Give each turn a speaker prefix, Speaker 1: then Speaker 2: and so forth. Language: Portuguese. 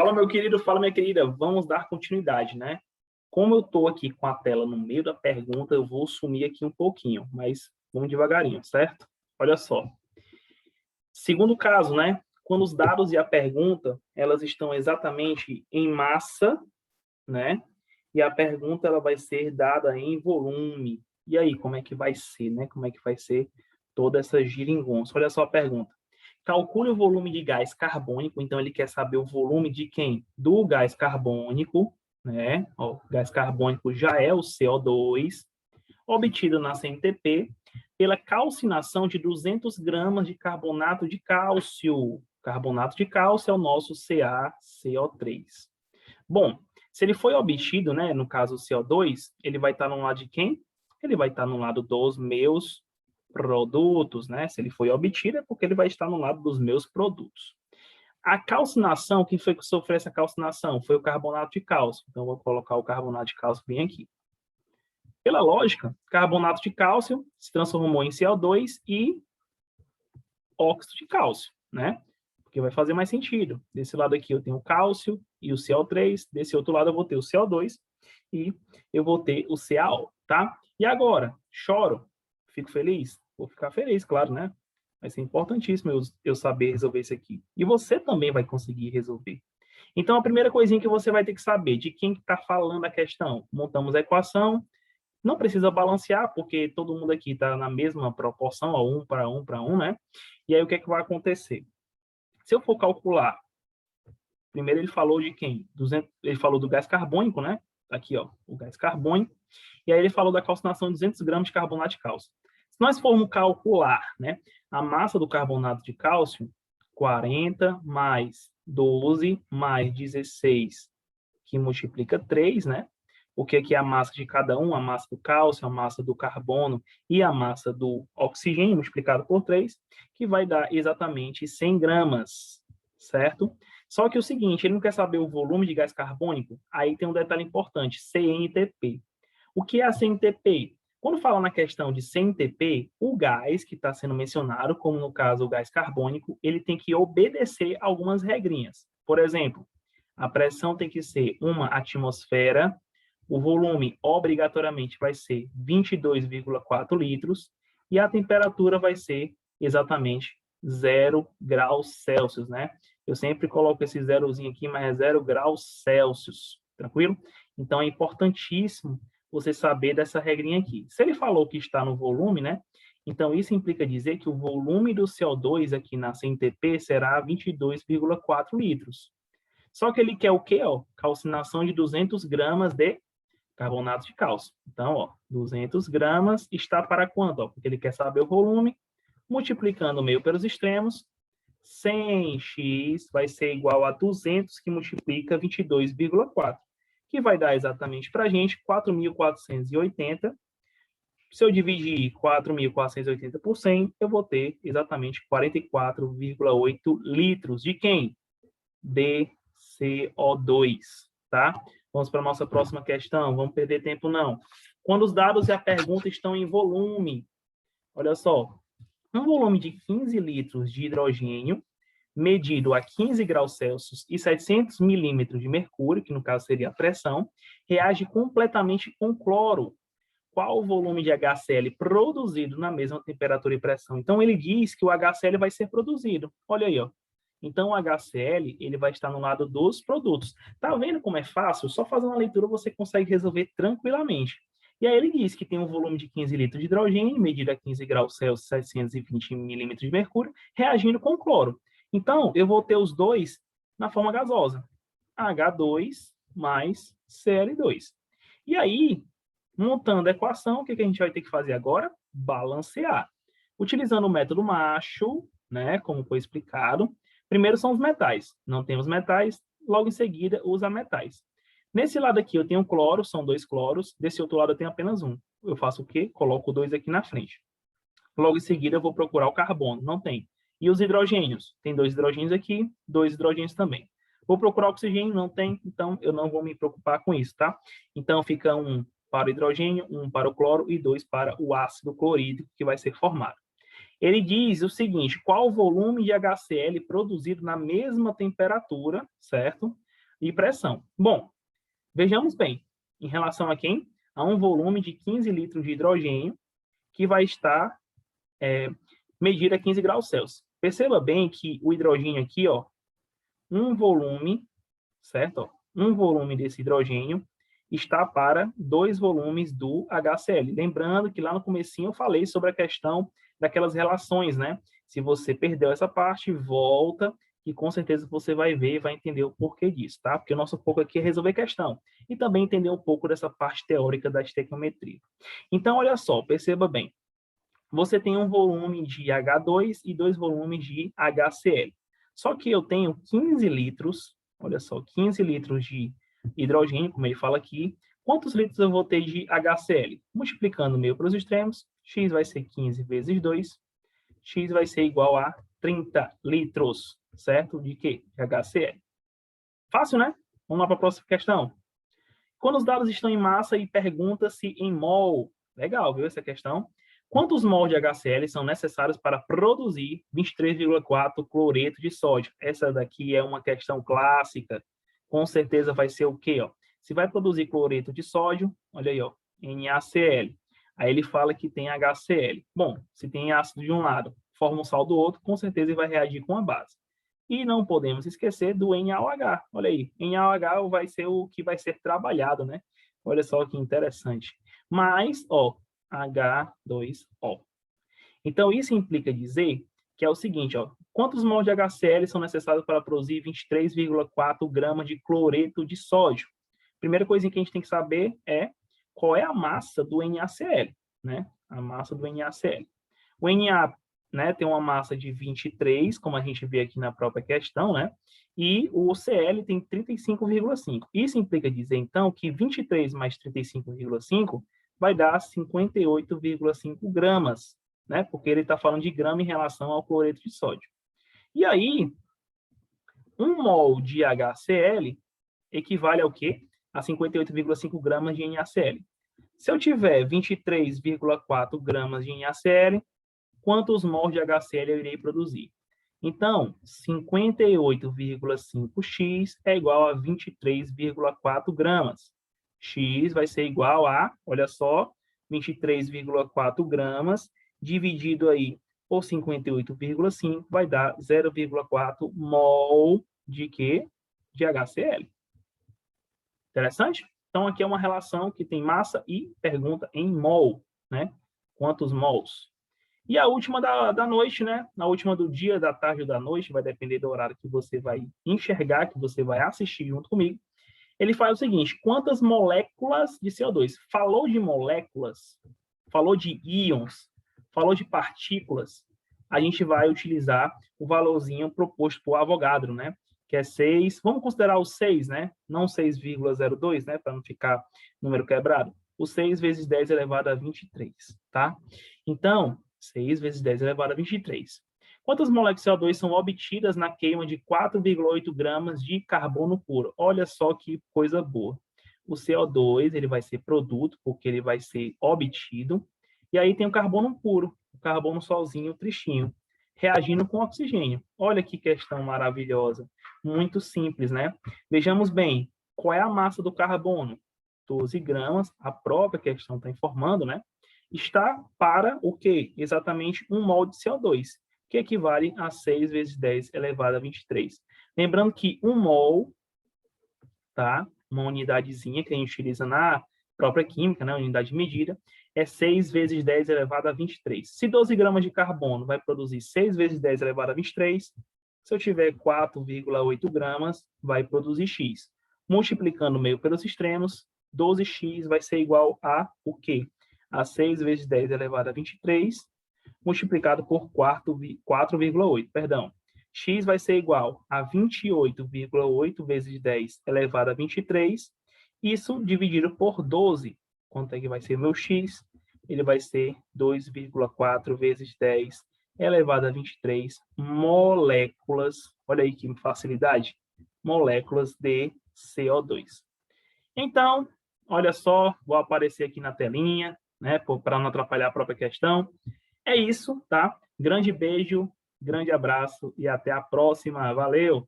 Speaker 1: Fala, meu querido, fala, minha querida. Vamos dar continuidade, né? Como eu estou aqui com a tela no meio da pergunta, eu vou sumir aqui um pouquinho, mas vamos devagarinho, certo? Olha só. Segundo caso, né? Quando os dados e a pergunta, elas estão exatamente em massa, né? E a pergunta ela vai ser dada em volume. E aí, como é que vai ser, né? Como é que vai ser toda essa geringonça? Olha só a pergunta. Calcule o volume de gás carbônico, então ele quer saber o volume de quem? Do gás carbônico, né? Ó, o gás carbônico já é o CO2, obtido na CNTP pela calcinação de 200 gramas de carbonato de cálcio. Carbonato de cálcio é o nosso CaCO3. Bom, se ele foi obtido, né, no caso o CO2, ele vai estar no lado de quem? Ele vai estar no lado dos meus produtos, né? Se ele foi obtido, é porque ele vai estar no lado dos meus produtos. A calcinação, quem foi que sofreu essa calcinação? Foi o carbonato de cálcio. Então, eu vou colocar o carbonato de cálcio bem aqui. Pela lógica, carbonato de cálcio se transformou em CO2 e óxido de cálcio, né? Porque vai fazer mais sentido. Desse lado aqui eu tenho o cálcio e o CO3, desse outro lado eu vou ter o CO2 e eu vou ter o CaO, tá? E agora, choro? Fico feliz? Vou ficar feliz, claro, né? Vai ser importantíssimo eu saber resolver isso aqui. E você também vai conseguir resolver. Então, a primeira coisinha que você vai ter que saber, de quem está falando a questão. Montamos a equação, não precisa balancear, porque todo mundo aqui está na mesma proporção, ó, 1 para 1 para 1, né? E aí, o que é que vai acontecer? Se eu for calcular, primeiro ele falou de quem? Ele falou do gás carbônico, né? Aqui, ó, o gás carbônico. E aí ele falou da calcinação de 200 gramas de carbonato de cálcio. Se nós formos calcular, né, a massa do carbonato de cálcio, 40 mais 12 mais 16, que multiplica 3, né? O que é a massa de cada um? A massa do cálcio, a massa do carbono e a massa do oxigênio multiplicado por 3, que vai dar exatamente 100 gramas, certo? Só que o seguinte, ele não quer saber o volume de gás carbônico, aí tem um detalhe importante, CNTP. O que é a CNTP? Quando fala na questão de CNTP, o gás que está sendo mencionado, como no caso o gás carbônico, ele tem que obedecer algumas regrinhas. Por exemplo, a pressão tem que ser 1 atmosfera, o volume obrigatoriamente vai ser 22,4 litros e a temperatura vai ser exatamente 0 graus Celsius, né? Eu sempre coloco esse zerozinho aqui, mas é 0 graus Celsius, tranquilo? Então, é importantíssimo você saber dessa regrinha aqui. Se ele falou que está no volume, né? Então, isso implica dizer que o volume do CO2 aqui na CNTP será 22,4 litros. Só que ele quer o quê? Ó? Calcinação de 200 gramas de carbonato de cálcio. Então, ó, 200 gramas está para quanto? Ó? Porque ele quer saber o volume, multiplicando o meio pelos extremos, 100x vai ser igual a 200, que multiplica 22,4, que vai dar exatamente para a gente 4.480. Se eu dividir 4.480 por 100, eu vou ter exatamente 44,8 litros de quem? De CO2, tá? Vamos para a nossa próxima questão. Vamos perder tempo, não. Quando os dados e a pergunta estão em volume, olha só, um volume de 15 litros de hidrogênio, medido a 15 graus Celsius e 700 milímetros de mercúrio, que no caso seria a pressão, reage completamente com cloro. Qual o volume de HCl produzido na mesma temperatura e pressão? Então, ele diz que o HCl vai ser produzido. Olha aí, ó. Então, o HCl ele vai estar no lado dos produtos. Tá vendo como é fácil? Só fazendo a leitura você consegue resolver tranquilamente. E aí ele diz que tem um volume de 15 litros de hidrogênio, medido a 15 graus Celsius, 720 milímetros de mercúrio, reagindo com cloro. Então, eu vou ter os dois na forma gasosa. H2 mais Cl2. E aí, montando a equação, o que a gente vai ter que fazer agora? Balancear. Utilizando o método Marshall, né, como foi explicado, primeiro são os metais. Não temos metais, logo em seguida usa metais. Nesse lado aqui eu tenho cloro, são 2 cloros. Desse outro lado eu tenho apenas um. Eu faço o quê? Coloco 2 aqui na frente. Logo em seguida eu vou procurar o carbono. Não tem. E os hidrogênios? Tem 2 hidrogênios aqui, 2 hidrogênios também. Vou procurar oxigênio? Não tem. Então eu não vou me preocupar com isso, tá? Então fica 1 para o hidrogênio, 1 para o cloro e 2 para o ácido clorídrico que vai ser formado. Ele diz o seguinte, qual o volume de HCl produzido na mesma temperatura, certo? e pressão. Bom, vejamos bem, em relação a quem? A um volume de 15 litros de hidrogênio, que vai estar medido a 15 graus Celsius. Perceba bem que o hidrogênio aqui, ó, um volume, certo? Ó, um volume desse hidrogênio está para 2 volumes do HCl. Lembrando que lá no comecinho eu falei sobre a questão daquelas relações, né? Se você perdeu essa parte, volta e com certeza você vai ver e vai entender o porquê disso, tá? Porque o nosso foco aqui é resolver questão e também entender um pouco dessa parte teórica da estequiometria. Então, olha só, perceba bem. Você tem um volume de H2 e 2 volumes de HCl. Só que eu tenho 15 litros, olha só, 15 litros de hidrogênio, como ele fala aqui. Quantos litros eu vou ter de HCl? Multiplicando o meio para os extremos, x vai ser 15 vezes 2, x vai ser igual a 30 litros, certo? De quê? De HCl. Fácil, né? Vamos lá para a próxima questão. Quando os dados estão em massa e pergunta-se em mol. Legal, viu essa questão? Quantos mol de HCl são necessários para produzir 23,4 cloreto de sódio? Essa daqui é uma questão clássica. Com certeza vai ser o quê? Ó? Se vai produzir cloreto de sódio, olha aí, ó, NaCl. Aí ele fala que tem HCl. Bom, se tem ácido de um lado, forma um sal do outro, com certeza ele vai reagir com a base. E não podemos esquecer do NaOH. Olha aí, NaOH vai ser o que vai ser trabalhado, né? Olha só que interessante. Mas, ó, H2O. Então, isso implica dizer que é o seguinte, ó, quantos mols de HCl são necessários para produzir 23,4 gramas de cloreto de sódio? Primeira coisa que a gente tem que saber é qual é a massa do NaCl, né? A massa do NaCl. O Na, né, tem uma massa de 23, como a gente vê aqui na própria questão, né? E o Cl tem 35,5. Isso implica dizer, então, que 23 mais 35,5 vai dar 58,5 gramas, né? Porque ele está falando de grama em relação ao cloreto de sódio. E aí, 1 mol de HCl equivale ao quê? A 58,5 gramas de NaCl. Se eu tiver 23,4 gramas de NaCl, quantos mols de HCl eu irei produzir? Então, 58,5x é igual a 23,4 gramas. X vai ser igual a, olha só, 23,4 gramas, dividido aí por 58,5, vai dar 0,4 mol de quê? De HCl. Interessante? Então, aqui é uma relação que tem massa e pergunta em mol, né? Quantos mols? E a última da noite, né? A última do dia, da tarde ou da noite, vai depender do horário que você vai enxergar, que você vai assistir junto comigo. Ele faz o seguinte, quantas moléculas de CO2? Falou de moléculas, falou de íons, falou de partículas, a gente vai utilizar o valorzinho proposto por Avogadro, né? Que é 6, vamos considerar o 6, né? Não 6,02, né? Para não ficar número quebrado. O 6 vezes 10 elevado a 23, tá? Então, 6 vezes 10 elevado a 23. Quantas moléculas de CO2 são obtidas na queima de 4,8 gramas de carbono puro? Olha só que coisa boa. O CO2 ele vai ser produto, porque ele vai ser obtido. E aí tem o carbono puro, o carbono sozinho, tristinho, reagindo com oxigênio. Olha que questão maravilhosa. Muito simples, né? Vejamos bem, qual é a massa do carbono? 12 gramas, a própria questão está informando, né? Está para o quê? Exatamente 1 mol de CO2, que equivale a 6 vezes 10 elevado a 23. Lembrando que 1 mol, tá? Uma unidadezinha que a gente utiliza na própria química, né? Unidade de medida, é 6 vezes 10 elevado a 23. Se 12 gramas de carbono vai produzir 6 vezes 10 elevado a 23, se eu tiver 4,8 gramas, vai produzir X. Multiplicando o meio pelos extremos, 12x vai ser igual a o quê? A 6 vezes 10 elevado a 23, multiplicado por 4,8, perdão. X vai ser igual a 28,8 vezes 10 elevado a 23, isso dividido por 12. Quanto é que vai ser meu X? Ele vai ser 2,4 vezes 10 elevado a 23 moléculas, olha aí que facilidade, moléculas de CO2. Então, olha só, vou aparecer aqui na telinha, né, para não atrapalhar a própria questão. É isso, tá? Grande beijo, grande abraço e até a próxima. Valeu!